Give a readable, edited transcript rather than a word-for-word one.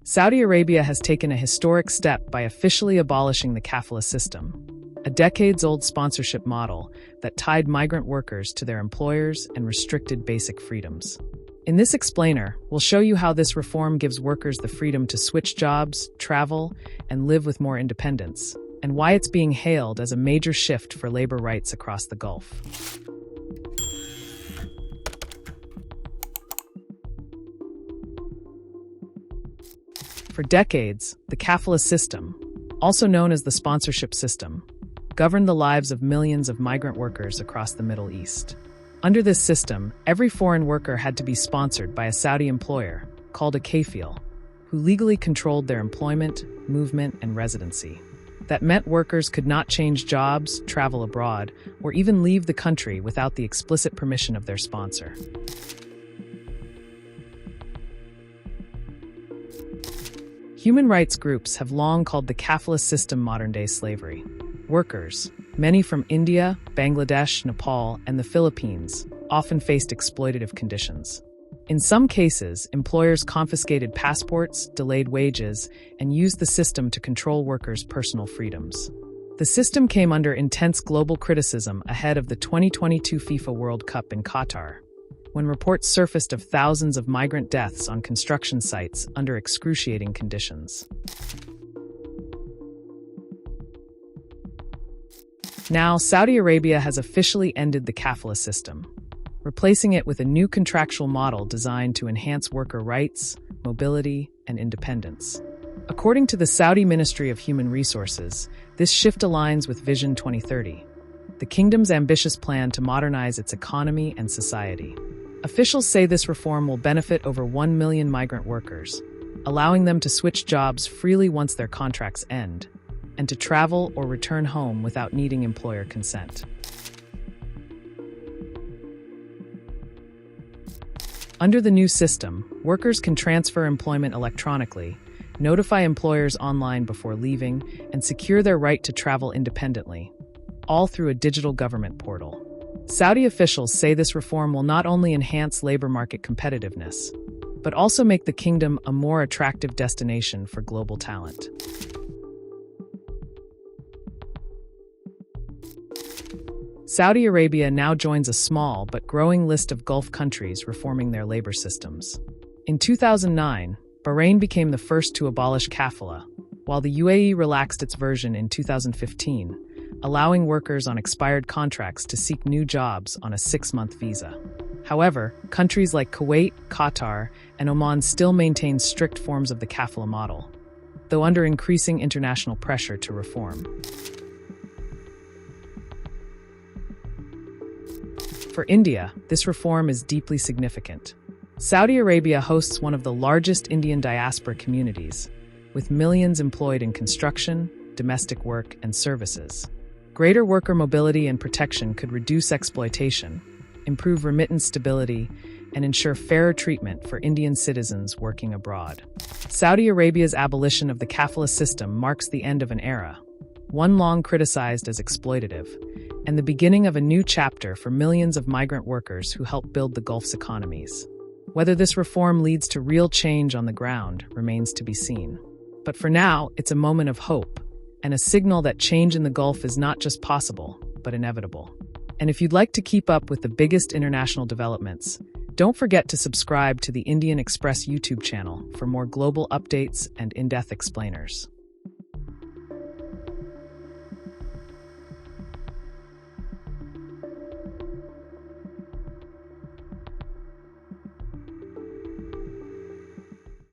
Saudi Arabia has taken a historic step by officially abolishing the Kafala system, a decades-old sponsorship model that tied migrant workers to their employers and restricted basic freedoms. In this explainer, we'll show you how this reform gives workers the freedom to switch jobs, travel, and live with more independence, and why it's being hailed as a major shift for labor rights across the Gulf. For decades, the Kafala system, also known as the sponsorship system, governed the lives of millions of migrant workers across the Middle East. Under this system, every foreign worker had to be sponsored by a Saudi employer, called a kafil, who legally controlled their employment, movement, and residency. That meant workers could not change jobs, travel abroad, or even leave the country without the explicit permission of their sponsor. Human rights groups have long called the Kafala system modern-day slavery. Workers, many from India, Bangladesh, Nepal, and the Philippines, often faced exploitative conditions. In some cases, employers confiscated passports, delayed wages, and used the system to control workers' personal freedoms. The system came under intense global criticism ahead of the 2022 FIFA World Cup in Qatar, when reports surfaced of thousands of migrant deaths on construction sites under excruciating conditions. Now, Saudi Arabia has officially ended the Kafala system, replacing it with a new contractual model designed to enhance worker rights, mobility, and independence. According to the Saudi Ministry of Human Resources, this shift aligns with Vision 2030, the kingdom's ambitious plan to modernize its economy and society. Officials say this reform will benefit over 1 million migrant workers, allowing them to switch jobs freely once their contracts end, and to travel or return home without needing employer consent. Under the new system, workers can transfer employment electronically, notify employers online before leaving, and secure their right to travel independently, all through a digital government portal. Saudi officials say this reform will not only enhance labor market competitiveness, but also make the kingdom a more attractive destination for global talent. Saudi Arabia now joins a small but growing list of Gulf countries reforming their labor systems. In 2009, Bahrain became the first to abolish Kafala, while the UAE relaxed its version in 2015, allowing workers on expired contracts to seek new jobs on a 6-month visa. However, countries like Kuwait, Qatar, and Oman still maintain strict forms of the Kafala model, though under increasing international pressure to reform. For India, this reform is deeply significant. Saudi Arabia hosts one of the largest Indian diaspora communities, with millions employed in construction, domestic work, and services. Greater worker mobility and protection could reduce exploitation, improve remittance stability, and ensure fairer treatment for Indian citizens working abroad. Saudi Arabia's abolition of the Kafala system marks the end of an era, one long criticized as exploitative, and the beginning of a new chapter for millions of migrant workers who help build the Gulf's economies. Whether this reform leads to real change on the ground remains to be seen. But for now, it's a moment of hope, and a signal that change in the Gulf is not just possible, but inevitable. And if you'd like to keep up with the biggest international developments, don't forget to subscribe to the Indian Express YouTube channel for more global updates and in-depth explainers.